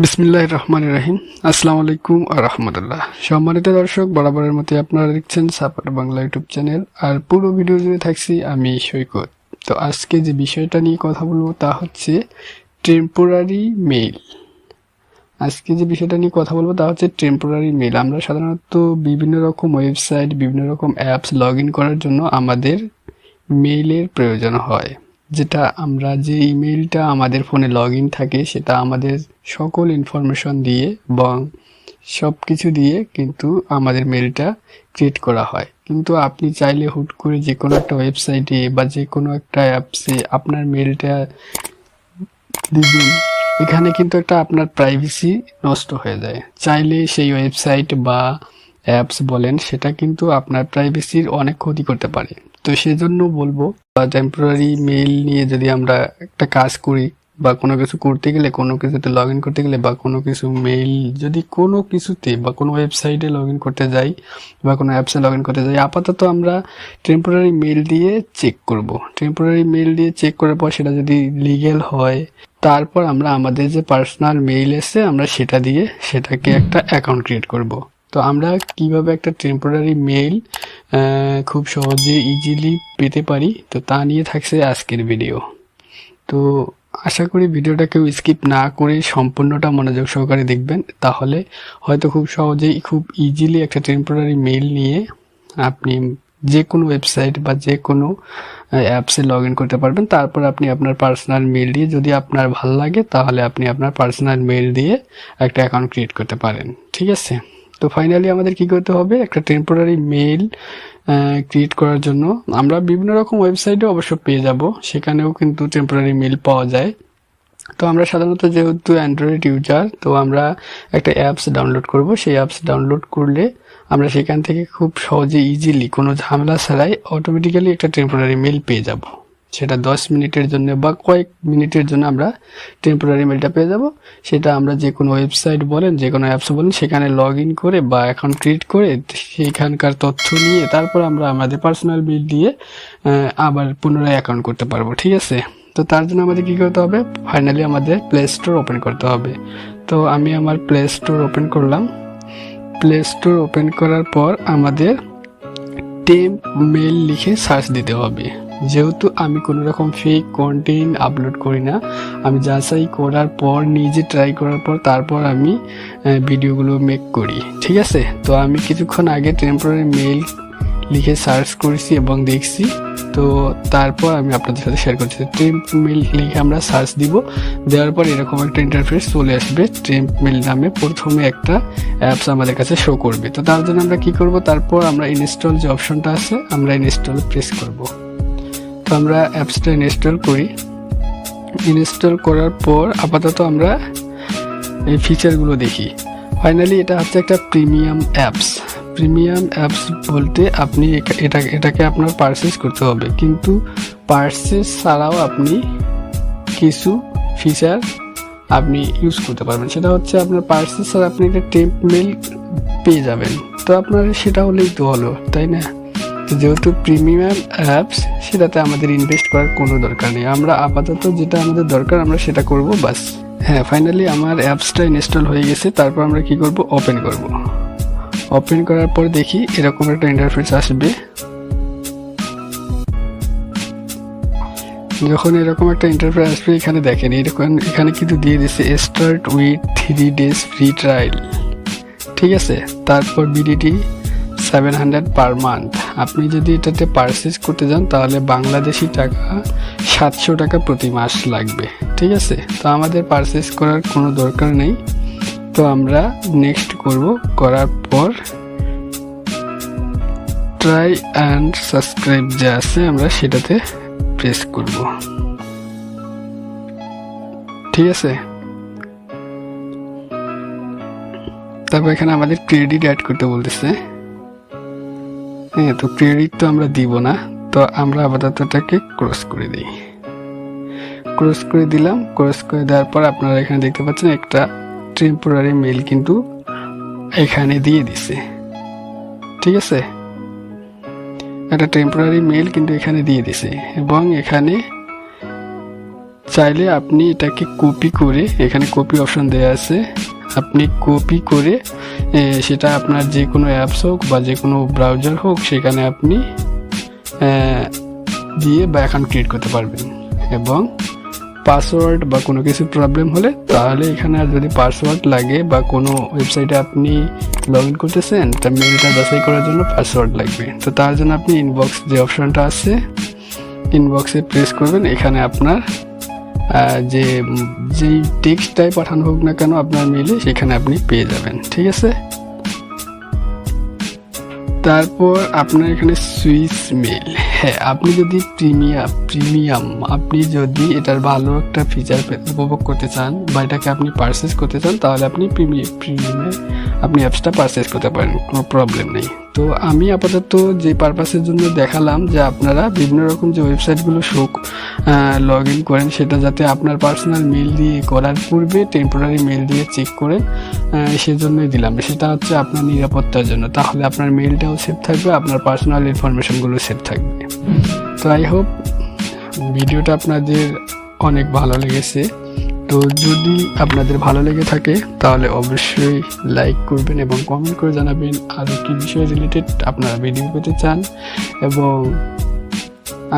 বিসমিল্লাহির রহমানির রহিম। আসসালামু আলাইকুম ওয়া রাহমাতুল্লাহ। সম্মানিত দর্শক, বরাবরের মতো আপনারা দেখছেন সাপার বাংলা ইউটিউব চ্যানেল, আর পুরো ভিডিও জুড়ে থাকছি আমি সৈকত। তো আজকে যে বিষয়টা নিয়ে কথা বলবো তা হচ্ছে টেম্পোরারি মেইল। Temporary mail. আমরা সাধারণত বিভিন্ন রকম ওয়েবসাইট, বিভিন্ন রকম অ্যাপস লগ ইন করার জন্য আমাদের মেইলের প্রয়োজন হয়, যেটা আমরা যে ইমেইলটা আমাদের ফোনে লগ ইন থাকে সেটা আমাদের সকল ইনফরমেশন দিয়ে এবং সব কিছু দিয়ে কিন্তু আমাদের মেইলটা ক্রিয়েট করা হয়। কিন্তু আপনি চাইলে হুট করে যে কোনো একটা ওয়েবসাইটে বা যে কোনো একটা অ্যাপসে আপনার মেইলটা দিবেন, এখানে কিন্তু একটা আপনার প্রাইভেসি নষ্ট হয়ে যায়। চাইলে সেই ওয়েবসাইট বা অ্যাপস বলেন, সেটা কিন্তু আপনার প্রাইভেসির অনেক ক্ষতি করতে পারে। তো সেজন্য বলবো, টেম্পোরারি মেইল নিয়ে যদি আমরা একটা কাজ করি বা কোনো কিছু করতে গেলে, কোনো কিছুতে লগ ইন করতে গেলে বা কোনো কিছু মেইল যদি কোনো কিছুতে বা কোনো ওয়েবসাইটে লগ ইন করতে যাই বা কোনো অ্যাপসে লগ ইন করতে যাই, আপাতত আমরা টেম্পোরারি মেইল দিয়ে চেক করব। টেম্পোরারি মেইল দিয়ে চেক করার পর সেটা যদি লিগ্যাল হয়, তারপর আমরা আমাদের যে পার্সোনাল মেইল আছে আমরা সেটা দিয়ে সেটাকে একটা অ্যাকাউন্ট ক্রিয়েট করব। তো আমরা কিভাবে একটা টেম্পোরারি মেইল খুব সহজে ইজিলি পেতে পারি, তো তা নিয়ে থাকছে আজকের ভিডিও। তো আশা করি ভিডিওটা কেউ স্কিপ না করে সম্পূর্ণটা মনোযোগ সহকারে দেখবেন, তাহলে হয়তো খুব সহজেই খুব ইজিলি একটা টেম্পোরারি মেইল নিয়ে আপনি যে কোনো ওয়েবসাইট বা যে কোনো অ্যাপসে লগ ইন করতে পারবেন। তারপর আপনি আপনার পার্সোনাল মেইল দিয়ে, যদি আপনার ভালো লাগে তাহলে আপনি আপনার পার্সোনাল মেইল দিয়ে একটা অ্যাকাউন্ট ক্রিয়েট করতে পারেন। ঠিক আছে? তো ফাইনালি আমাদের কি করতে হবে, একটা টেম্পোরারি মেইল ক্রিয়েট করার জন্য আমরা বিভিন্ন রকম ওয়েবসাইটে অবশ্য পেয়ে যাব, সেখানেও কিন্তু টেম্পোরারি মেইল পাওয়া যায়। তো আমরা সাধারণত যেহেতু অ্যান্ড্রয়েড ইউজার, তো আমরা একটা অ্যাপস ডাউনলোড করব। সেই অ্যাপস ডাউনলোড করলে আমরা সেখান থেকে খুব সহজে ইজিলি কোনো ঝামেলা ছাড়াই অটোমেটিক্যালি একটা টেম্পোরারি মেইল পেয়ে যাব। সেটা 10 মিনিটের জন্য বা কয়েক মিনিটের জন্য আমরা টেম্পোরারি মেইলটা পেয়ে যাব। সেটা আমরা যে কোনো ওয়েবসাইট বলেন, যে কোনো অ্যাপস বলেন, সেখানে লগ ইন করে বা অ্যাকাউন্ট ক্রিয়েট করে সেইখানকার তথ্য নিয়ে তারপর আমরা আমাদের পার্সোনাল মেইল দিয়ে আবার পুনরায় অ্যাকাউন্ট করতে পারবো। ঠিক আছে? তো তার জন্য আমাদের কি করতে হবে, ফাইনালি আমাদের প্লে স্টোর ওপেন করতে হবে। তো আমি আমার প্লে স্টোর ওপেন করলাম। প্লে স্টোর ওপেন করার পর আমাদের টেম্প মেইল লিখে সার্চ দিতে হবে। যেহেতু আমি কোনো রকম ফেক কন্টেন্ট আপলোড করি না, আমি যাচাই করার পর, নিজে ট্রাই করার পর তারপর আমি ভিডিওগুলো মেক করি। ঠিক আছে? তো আমি কিছুক্ষণ আগে টেম্পোরারি মেইল লিখে সার্চ করেছি এবং দেখছি, তো তারপর আমি আপনাদের সাথে শেয়ার করছি। টেম্প মেইল লিখে আমরা সার্চ দিব, দেওয়ার পর এরকম একটা ইন্টারফেস চলে আসবে। টেম্প মেইল নামে প্রথমে একটা অ্যাপস আমাদের কাছে শো করবে। তো তার জন্য আমরা কি করব, তারপর আমরা ইনস্টল যে অপশনটা আছে আমরা ইনস্টল প্রেস করব। তো আমরা অ্যাপসটা ইনস্টল করি। ইনস্টল করার পর আপাতত আমরা এই ফিচারগুলো দেখি। ফাইনালি এটা হচ্ছে একটা প্রিমিয়াম অ্যাপস। প্রিমিয়াম অ্যাপস বলতে আপনি এটাকে আপনার পারচেস করতে হবে, কিন্তু পারচেস ছাড়াও আপনি কিছু ফিচার আপনি ইউজ করতে পারবেন। সেটা হচ্ছে আপনার পারচেস ছাড়া আপনি একটা টেম্প মেইল পেয়ে যাবেন। তো আপনার সেটা হলেই তো হলো, তাই না? তো যেহেতু প্রিমিয়াম অ্যাপস, সেটাতে আমাদের ইনভেস্ট করার কোনো দরকার নেই। আমরা আপাতত যেটা আমাদের দরকার আমরা সেটা করব, বাস। হ্যাঁ, ফাইনালি আমার অ্যাপসটা ইনস্টল হয়ে গেছে। তারপর আমরা কি করব, ওপেন করব। ওপেন করার পর দেখি এরকম একটা ইন্টারফেস আসবে। যখন এরকম একটা ইন্টারফেস আসবে, এখানে দেখেন এখানে কিন্তু দিয়ে দিচ্ছে start with 3 days free trial. ঠিক আছে? তারপর বিডিটি 700 পার মান্থ। আপনি যদি এটাতে পারচেস করতে যান তাহলে বাংলাদেশি টাকা 700 টাকা প্রতি মাস লাগবে। ঠিক আছে? তো আমাদের পারচেস করার কোনো দরকার নেই। তো আমরা নেক্সট করব। করার পর ট্রাই অ্যান্ড সাবস্ক্রাইব যা আছে আমরা সেটাতে প্রেস করব। ঠিক আছে? তারপর এখানে আমাদের ক্রেডিট অ্যাড করতে বলতেছে। হ্যাঁ, তো ক্রেডিট তো আমরা দিব না, তো আমরা আপাতত এটাকে ক্রস করে দিই। ক্রস করে দিলাম। ক্রস করে দেওয়ার পর আপনারা এখানে দেখতে পাচ্ছেন একটা টেম্পোরারি মেইল কিন্তু এখানে দিয়ে দিছে। ঠিক আছে? একটা টেম্পোরারি মেইল কিন্তু এখানে দিয়ে দিছে এবং এখানে চাইলে আপনি এটাকে কপি করে, এখানে কপি অপশন দেওয়া আছে, আপনি কপি করে সেটা আপনার যে কোনো অ্যাপস হোক বা যে কোনো ব্রাউজার হোক সেখানে আপনি দিয়ে বা অ্যাকাউন্ট ক্রিয়েট করতে পারবেন। এবং পাসওয়ার্ড বা কোনো কিছু প্রবলেম হলে তাহলে এখানে আর যদি পাসওয়ার্ড লাগে বা কোনো ওয়েবসাইটে আপনি লগ ইন করতেছেন তা মেলটা যাচাই করার জন্য পাসওয়ার্ড লাগবে, তো তার জন্য আপনি ইনবক্স যে অপশনটা আছে ইনবক্সে প্রেস করবেন। এখানে আপনার যেই টেক্সটটাই পাঠানো হোক না কেন আপনার মেলে সেখানে আপনি পেয়ে যাবেন, ঠিক আছে। তারপর আপনার এখানে সুইচ মেল, হ্যাঁ আপনি যদি প্রিমিয়াম আপনি যদি এটার ভালো একটা ফিচার উপভোগ করতে চান বা এটাকে আপনি পারচেস করতে চান তাহলে আপনি প্রিমিয়ামে আপনি অ্যাপসটা পারচেস করতে পারেন, কোনো প্রবলেম নেই। তো আমি আপাতত যে পারপাসের জন্য দেখালাম যে আপনারা বিভিন্ন রকম যে ওয়েবসাইটগুলো লগ ইন করেন সেটা যাতে আপনার পার্সোনাল মেল দিয়ে করার পূর্বে টেম্পোরারি মেল দিয়ে চেক করেন, সেজন্যই দিলাম। সেটা হচ্ছে আপনার নিরাপত্তার জন্য, তাহলে আপনার মেলটাও সেফ থাকবে, আপনার পার্সোনাল ইনফরমেশনগুলো সেফ থাকবে। তো আই হোপ ভিডিওটা আপনাদের অনেক ভালো লেগেছে। তো যদি আপনাদের ভালো লেগে থাকে তাহলে অবশ্যই লাইক করবেন এবং কমেন্ট করে জানাবেন আরও কি বিষয় রিলেটেড আপনারা ভিডিও পেতে চান। এবং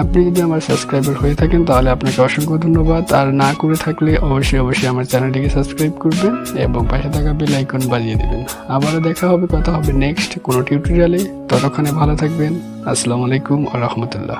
আপনি যদি আমার সাবস্ক্রাইবার হয়ে থাকেন তাহলে আপনাকে অসংখ্য ধন্যবাদ, আর না করে থাকলে অবশ্যই আমার চ্যানেলটিকে সাবস্ক্রাইব করবেন এবং পাশে থাকা বেল আইকন বাজিয়ে দেবেন। আবারও দেখা হবে, কথা হবে নেক্সট কোনো টিউটোরিয়ালে। ততক্ষণে ভালো থাকবেন। আসসালামু আলাইকুম ওয়া রাহমাতুল্লাহ।